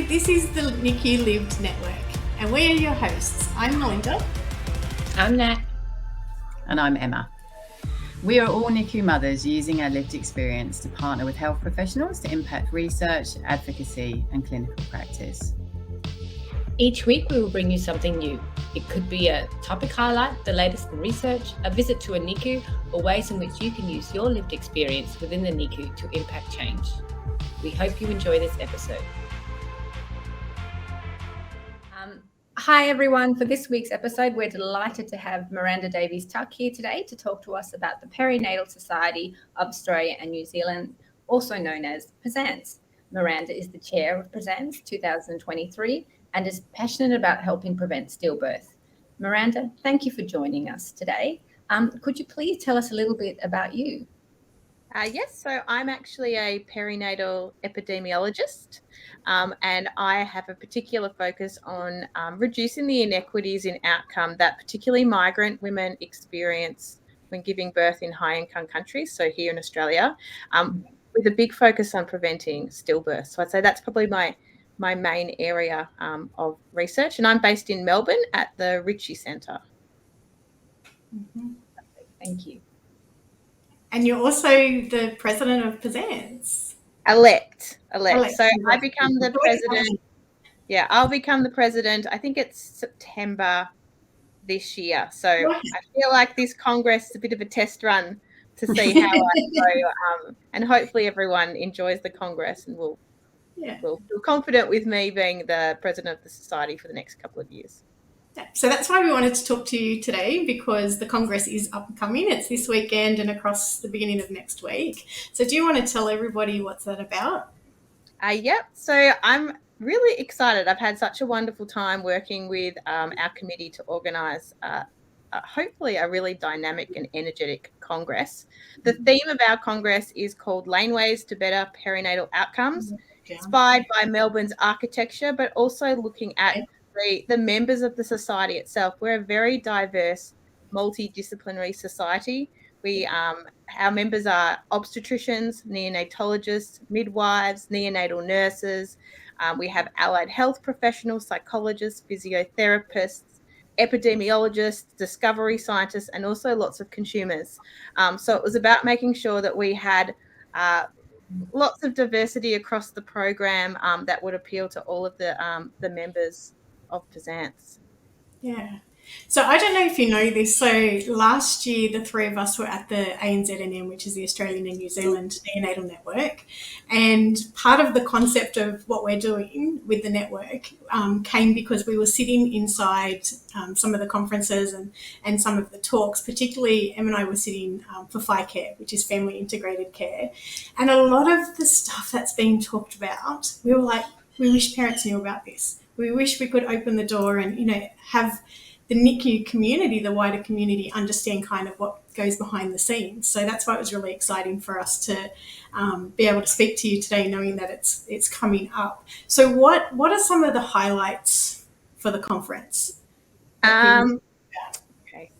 this is the NICU Lived Network, and we are your hosts. I'm Melinda. I'm Nat. And I'm Emma. We are all NICU mothers using our lived experience to partner with health professionals to impact research, advocacy, and clinical practice. Each week we will bring you something new. It could be a topic highlight, the latest in research, a visit to a NICU, or ways in which you can use your lived experience within the NICU to impact change. We hope you enjoy this episode. Hi everyone, for this week's episode we're delighted to have Miranda Davies-Tuck here today to talk to us about the Perinatal Society of Australia and New Zealand, also known as PSANZ. Miranda is the chair of PSANZ 2023 and is passionate about helping prevent stillbirth. Miranda, thank you for joining us today. Could you please tell us a little bit about you? Yes, so I'm actually a perinatal epidemiologist, and I have a particular focus on reducing the inequities in outcome that particularly migrant women experience when giving birth in high-income countries, so here in Australia, with a big focus on preventing stillbirth. So I'd say that's probably my main area of research, and I'm based in Melbourne at the Ritchie Centre. Mm-hmm. Thank you. And you're also the president of PSANZ. Elect. So I become the president. Yeah, I'll become the president. I think it's September this year. So I feel like this Congress is a bit of a test run to see how I go. And hopefully everyone enjoys the Congress and will feel confident with me being the president of the society for the next couple of years. So that's why we wanted to talk to you today, because the Congress is up and coming. It's this weekend and across the beginning of next week. So do you want to tell everybody what's that about? Yep. So I'm really excited. I've had such a wonderful time working with our committee to organise hopefully a really dynamic and energetic Congress. The theme of our Congress is called Laneways to Better Perinatal Outcomes, inspired by Melbourne's architecture, but also looking at the members of the society itself. We're a very diverse, multidisciplinary society. Our members are obstetricians, neonatologists, midwives, neonatal nurses. We have allied health professionals, psychologists, physiotherapists, epidemiologists, discovery scientists, and also lots of consumers. So it was about making sure that we had lots of diversity across the program that would appeal to all of the members of PSANZ. Yeah. So I don't know if you know this. So last year, the three of us were at the ANZNM, which is the Australian and New Zealand Neonatal Network. And part of the concept of what we're doing with the network came because we were sitting inside some of the conferences and some of the talks, particularly Em and I were sitting for FICare, which is Family Integrated Care. And a lot of the stuff that's being talked about, we were like, we wish parents knew about this. We wish we could open the door and, have the NICU community, the wider community, understand kind of what goes behind the scenes. So that's why it was really exciting for us to be able to speak to you today, knowing that it's coming up. So what are some of the highlights for the conference? Okay.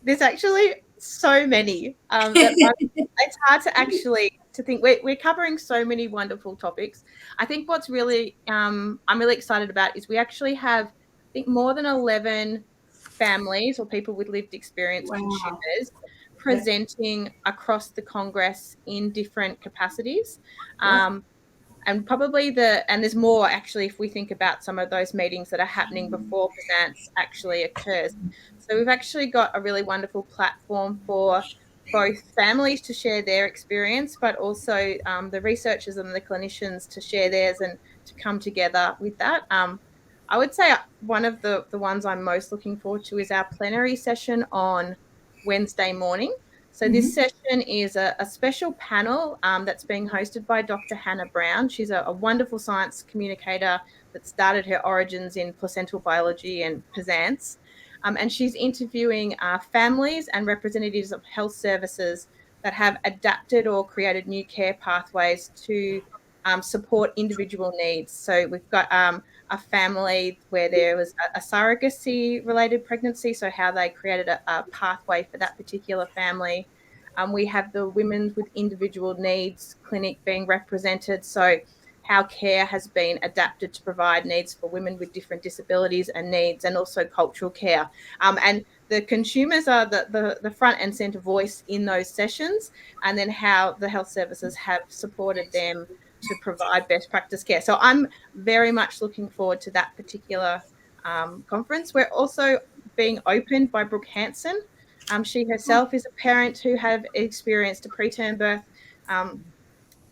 There's actually so many. It's hard to think. We're covering so many wonderful topics. I think what's really I'm really excited about is we actually have, I think, more than 11 families or people with lived experience consumers presenting across the Congress in different capacities. And probably there's more actually if we think about some of those meetings that are happening before PSANZ actually occurs. So we've actually got a really wonderful platform for both families to share their experience, but also the researchers and the clinicians to share theirs and to come together with that. I would say one of the ones I'm most looking forward to is our plenary session on Wednesday morning. So this session is a special panel that's being hosted by Dr. Hannah Brown. She's a wonderful science communicator that started her origins in placental biology and PSANZ. And she's interviewing families and representatives of health services that have adapted or created new care pathways to support individual needs. So we've got a family where there was a surrogacy-related pregnancy, so how they created a pathway for that particular family. We have the Women with Individual Needs clinic being represented. So how care has been adapted to provide needs for women with different disabilities and needs, and also cultural care. And the consumers are the front and centre voice in those sessions, and then how the health services have supported them to provide best practice care. So I'm very much looking forward to that particular conference. We're also being opened by Brooke Hanson. She herself is a parent who have experienced a preterm birth.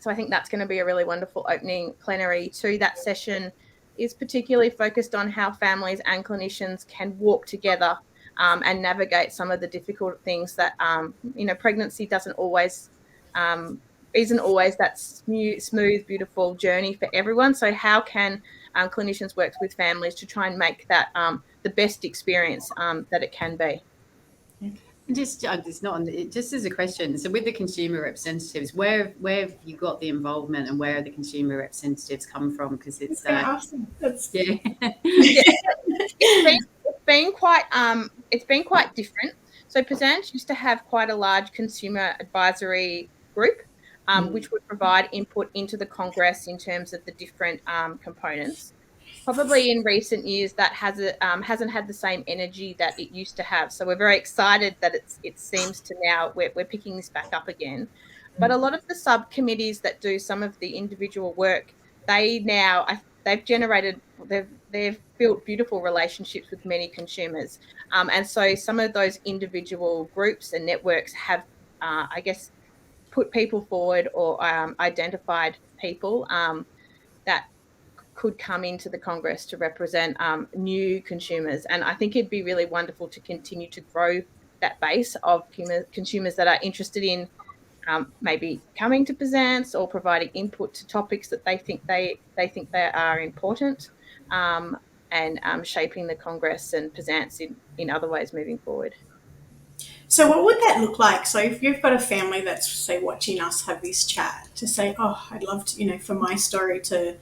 So I think that's going to be a really wonderful opening plenary too. That session is particularly focused on how families and clinicians can walk together and navigate some of the difficult things that, pregnancy isn't always that smooth, beautiful journey for everyone. So how can clinicians work with families to try and make that the best experience that it can be? Just as a question, so with the consumer representatives, where have you got the involvement, and where are the consumer representatives come from? Because it's awesome. Yeah. It's been quite different. So PSANZ used to have quite a large consumer advisory group, which would provide input into the Congress in terms of the different components. Probably in recent years, that hasn't had the same energy that it used to have. So we're very excited that it seems to now we're picking this back up again. But a lot of the subcommittees that do some of the individual work, they've built beautiful relationships with many consumers, and so some of those individual groups and networks have, put people forward or identified people that could come into the Congress to represent new consumers. And I think it'd be really wonderful to continue to grow that base of consumers that are interested in maybe coming to PSANZ or providing input to topics that they think they are important, and shaping the Congress and PSANZ in other ways moving forward. So what would that look like? So if you've got a family that's, say, watching us have this chat, to say, oh, I'd love to, for my story to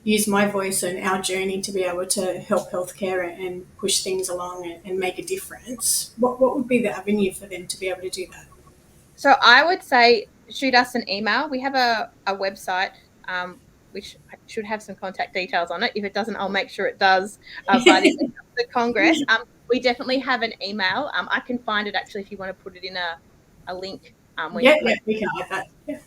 use my voice and our journey to be able to help healthcare and push things along and make a difference, what would be the avenue for them to be able to do that? So I would say shoot us an email. We have a website, which should have some contact details on it. If it doesn't, I'll make sure it does by the Congress. We definitely have an email. I can find it actually if you want to put it in a link. We can add that. Yeah.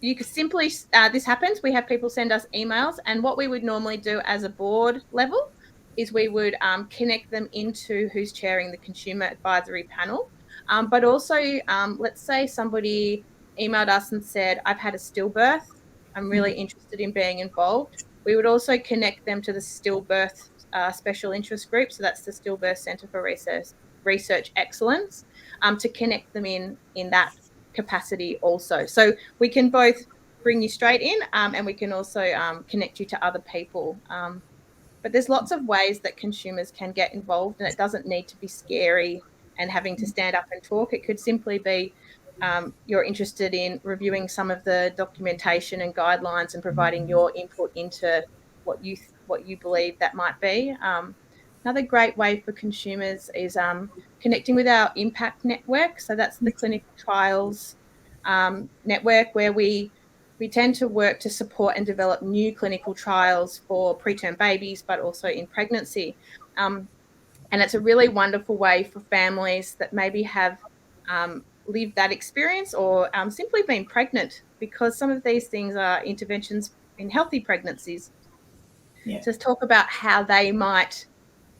You could simply, this happens, we have people send us emails, and what we would normally do as a board level is we would connect them into who's chairing the consumer advisory panel. But also, let's say somebody emailed us and said, I've had a stillbirth, I'm really interested in being involved. We would also connect them to the stillbirth special interest group. So that's the Stillbirth Centre for Research Excellence, to connect them in that capacity also. So we can both bring you straight in, and we can also connect you to other people. But there's lots of ways that consumers can get involved, and it doesn't need to be scary and having to stand up and talk. It could simply be you're interested in reviewing some of the documentation and guidelines and providing your input into what you believe that might be. Another great way for consumers is connecting with our impact network. So that's the clinical trials network, where we tend to work to support and develop new clinical trials for preterm babies, but also in pregnancy. And it's a really wonderful way for families that maybe have lived that experience or simply been pregnant, because some of these things are interventions in healthy pregnancies. Yeah. To talk about how they might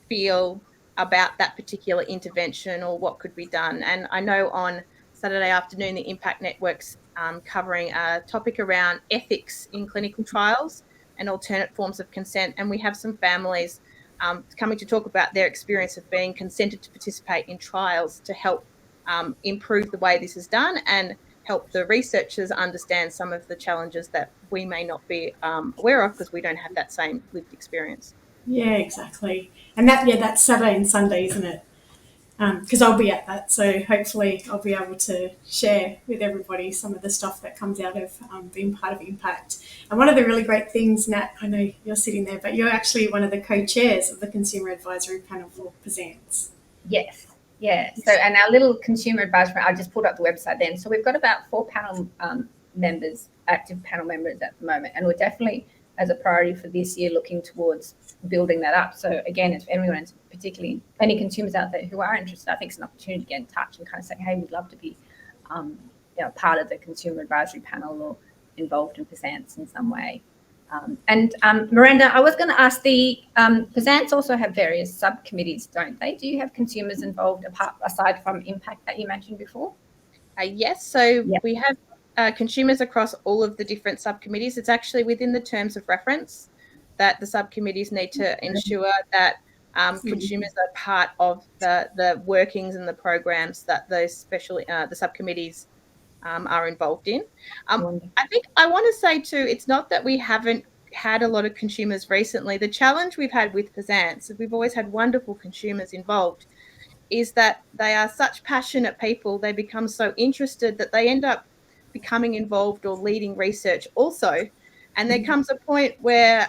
feel about that particular intervention or what could be done. And I know on Saturday afternoon, the Impact Network's covering a topic around ethics in clinical trials and alternate forms of consent. And we have some families coming to talk about their experience of being consented to participate in trials to help improve the way this is done and help the researchers understand some of the challenges that we may not be aware of because we don't have that same lived experience. Yeah, exactly. And that's Saturday and Sunday, isn't it? Because I'll be at that, so hopefully I'll be able to share with everybody some of the stuff that comes out of being part of Impact. And one of the really great things, Nat, I know you're sitting there, but you're actually one of the co-chairs of the Consumer Advisory Panel for PSANZ. Yes. Yeah. So, and our little consumer advisory, I just pulled up the website then. So we've got about 4 panel members, active panel members at the moment, and we're definitely as a priority for this year, looking towards building that up. So again, if anyone, particularly any consumers out there who are interested, I think it's an opportunity to get in touch and kind of say, hey, we'd love to be part of the consumer advisory panel or involved in PSANZ in some way. Miranda, I was going to ask, the PSANZ also have various subcommittees, don't they? Do you have consumers involved aside from impact that you mentioned before? Yes, so we have consumers across all of the different subcommittees. It's actually within the terms of reference that the subcommittees need to ensure that consumers are part of the workings and the programs that those the subcommittees are involved in. I think I want to say too, it's not that we haven't had a lot of consumers recently. The challenge we've had with PSANZ, we've always had wonderful consumers involved, is that they are such passionate people. They become so interested that they end up becoming involved or leading research also. And there comes a point where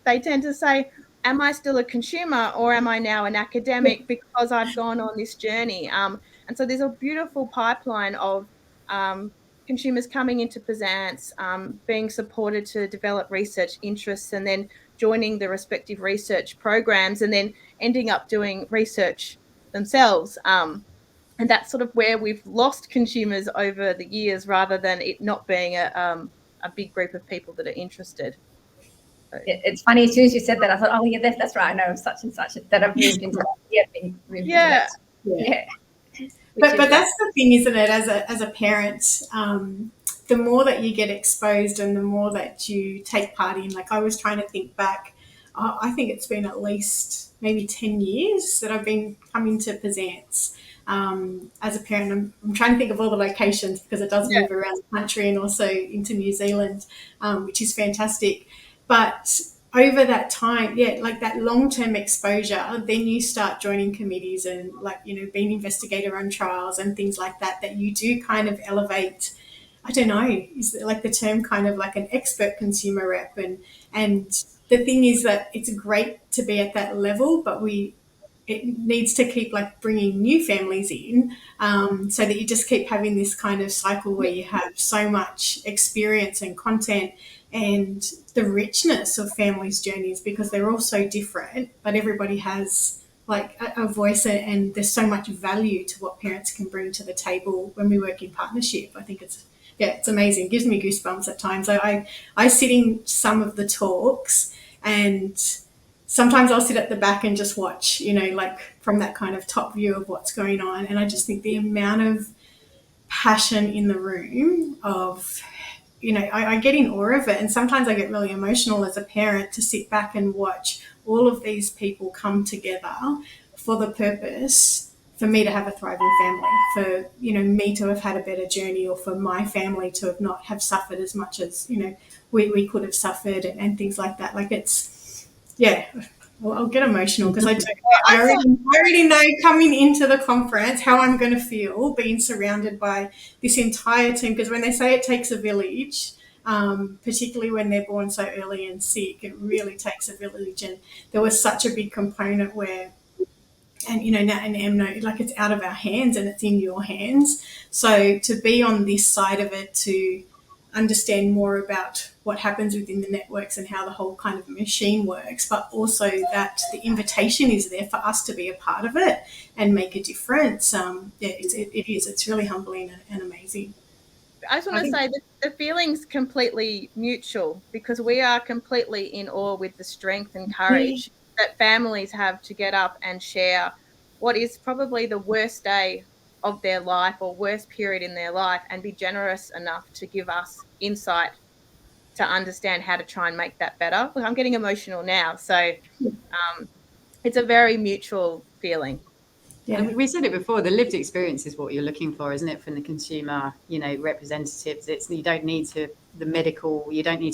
they tend to say, am I still a consumer or am I now an academic because I've gone on this journey? And so there's a beautiful pipeline of consumers coming into PSANZ, being supported to develop research interests and then joining the respective research programs and then ending up doing research themselves. And that's sort of where we've lost consumers over the years rather than it not being a big group of people that are interested. It's funny, as soon as you said that, I thought, oh, yeah, that's right. I know of such and such that I've moved into that. But that's the thing, isn't it? As a parent, the more that you get exposed and the more that you take part in, like I was trying to think back, I think it's been at least maybe 10 years that I've been coming to PSANZ. As a parent, I'm trying to think of all the locations because it does move around the country and also into New Zealand, which is fantastic. But over that time, like that long-term exposure, then you start joining committees and being investigator on trials and things like that, that you do kind of elevate. I don't know, is like the term kind of like an expert consumer rep. And the thing is that it's great to be at that level, but it needs to keep like bringing new families in, so that you just keep having this kind of cycle where you have so much experience and content and the richness of families' journeys, because they're all so different, but everybody has like a voice, and there's so much value to what parents can bring to the table when we work in partnership. I think it's amazing. It gives me goosebumps at times. I sit in some of the talks, and sometimes I'll sit at the back and just watch, like from that kind of top view of what's going on. And I just think the amount of passion in the room of, I get in awe of it. And sometimes I get really emotional as a parent to sit back and watch all of these people come together for the purpose for me to have a thriving family, for, me to have had a better journey, or for my family to not have suffered as much as, we could have suffered, and things like that. Like well, I'll get emotional because I already know coming into the conference how I'm going to feel being surrounded by this entire team, because when they say it takes a village, particularly when they're born so early and sick, it really takes a village. And there was such a big component where, and Nat and Em know, like, it's out of our hands and it's in your hands. So to be on this side of it, to understand more about what happens within the networks and how the whole kind of machine works, but also that the invitation is there for us to be a part of it and make a difference. It's really humbling and amazing. I just want to say that the feeling's completely mutual, because we are completely in awe with the strength and courage that families have to get up and share what is probably the worst day of their life or worst period in their life, and be generous enough to give us insight to understand how to try and make that better. Look, I'm getting emotional now. So it's a very mutual feeling. Yeah. And we said it before, the lived experience is what you're looking for, isn't it, from the consumer, representatives. You don't need to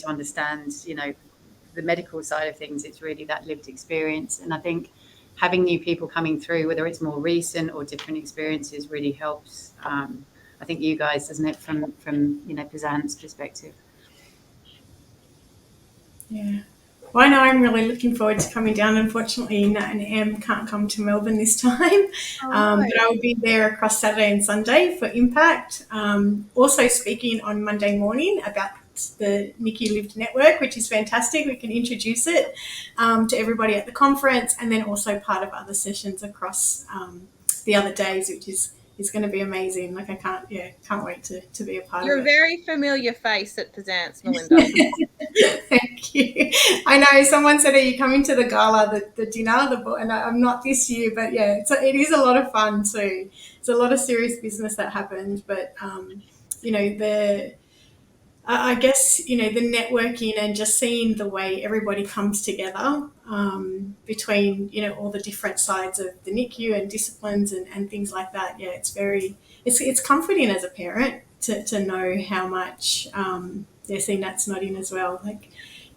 understand, the medical side of things. It's really that lived experience. And I think having new people coming through, whether it's more recent or different experiences, really helps. I think you guys, doesn't it, from PSANZ's perspective? Yeah. Well, I know I'm really looking forward to coming down. Unfortunately, Nat and Em can't come to Melbourne this time, but I will be there across Saturday and Sunday for Impact. Also speaking on Monday morning about the NICU Lived Network, which is fantastic. We can introduce it to everybody at the conference, and then also part of other sessions across the other days, which is going to be amazing. Like I can't wait to be a part You're of it. You're a very familiar face at PSANZ, Melinda. Thank you. I know someone said, "Are you coming to the gala, the dinner?" And I'm not this year, but yeah, it is a lot of fun too. It's a lot of serious business that happens, but you know, I guess, you know, the networking and just seeing the way everybody comes together between, you know, all the different sides of the NICU and disciplines and things like that. Yeah, it's comforting as a parent to know how much, seeing that's nodding as well, like,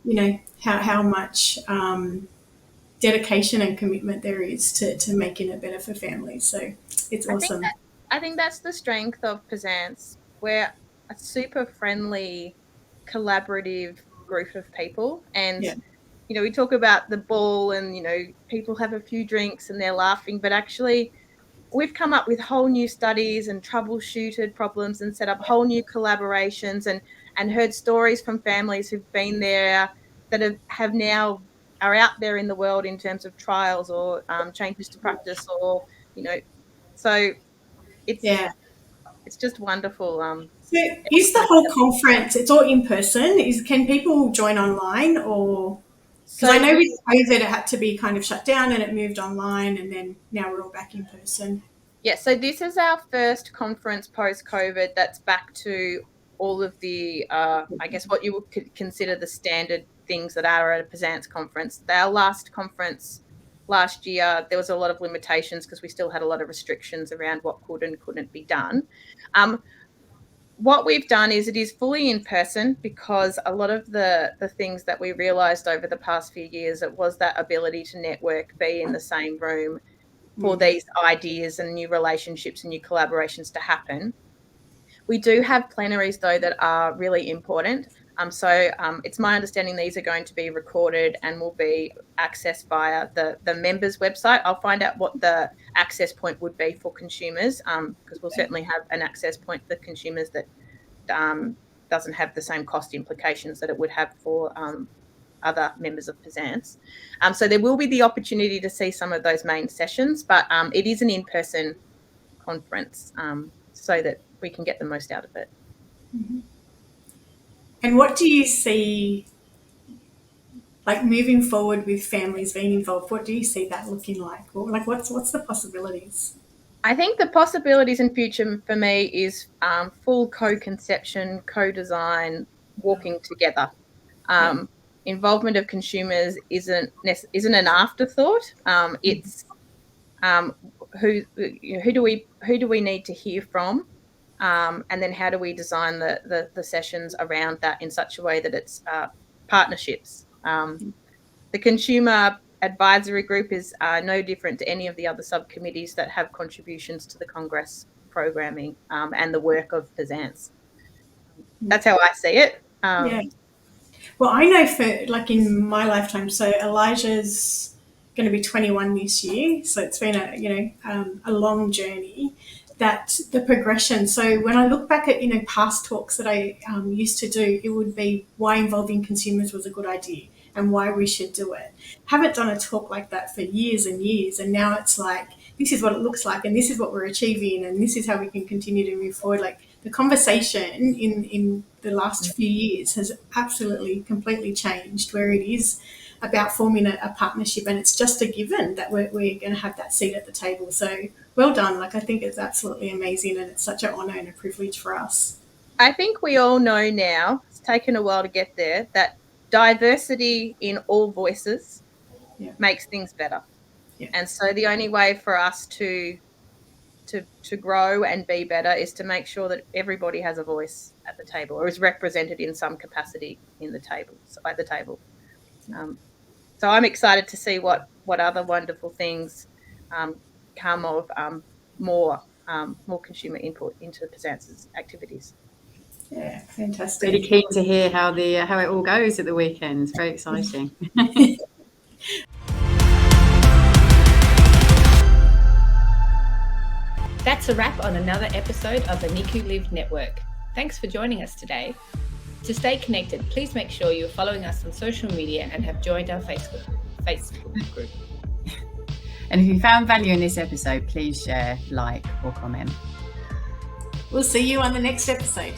you know, how much dedication and commitment there is to making it better for families. So it's awesome. I think that's the strength of PSANZ. We're a super friendly, collaborative group of people. And, you know, we talk about the ball and, you know, people have a few drinks and they're laughing, but actually we've come up with whole new studies and troubleshooted problems and set up whole new collaborations and heard stories from families who've been there that have now are out there in the world in terms of trials or changes to practice, or, you know, so it's just wonderful. So is the whole conference, it's all in person? Can people join online, or because I know with COVID it had to be kind of shut down and it moved online, and then now we're all back in person. Yeah, so this is our first conference post-COVID that's back to all of the, I guess, what you would consider the standard things that are at a PSANZ conference. Our last conference last year, there was a lot of limitations because we still had a lot of restrictions around what could and couldn't be done. What we've done is it is fully in person, because a lot of the things that we realised over the past few years, it was that ability to network, be in the same room for these ideas and new relationships and new collaborations to happen. We do have plenaries, though, that are really important. So it's my understanding these are going to be recorded and will be accessed via the members' website. I'll find out what the access point would be for consumers, because we'll certainly have an access point for consumers that doesn't have the same cost implications that it would have for other members of PSANZ. So there will be the opportunity to see some of those main sessions, but it is an in-person conference, so that we can get the most out of it. Mm-hmm. And what do you see, like, moving forward with families being involved? What do you see that looking like? Or, like, what's the possibilities? I think the possibilities in future for me is full co-conception, co-design, working together. Involvement of consumers isn't an afterthought. It's who do we need to hear from, and then how do we design the sessions around that in such a way that it's partnerships. The consumer advisory group is no different to any of the other subcommittees that have contributions to the Congress programming and the work of PSANZ. That's how I see it. Well, I know for, like, in my lifetime, so Elijah's going to be 21 this year, so it's been a long journey, that the progression. So when I look back at, you know, past talks that I used to do, it would be why involving consumers was a good idea and why we should do it. Haven't done a talk like that for years and years, and now it's like, this is what it looks like and this is what we're achieving and this is how we can continue to move forward. Like, the conversation in the last few years has absolutely completely changed, where it is about forming a partnership, and it's just a given that we're going to have that seat at the table. So well done. Like, I think it's absolutely amazing, and it's such an honour and a privilege for us. I think we all know now, it's taken a while to get there, that diversity in all voices makes things better. And so the only way for us to grow and be better is to make sure that everybody has a voice at the table, or is represented in some capacity at the table. So I'm excited to see what other wonderful things come of more consumer input into PSANZ's activities. Yeah, fantastic. Really keen to hear how it all goes at the weekend. It's very exciting. That's a wrap on another episode of the NICU Live Network. Thanks for joining us today. To stay connected, please make sure you're following us on social media and have joined our Facebook group. And if you found value in this episode, please share, like, or comment. We'll see you on the next episode.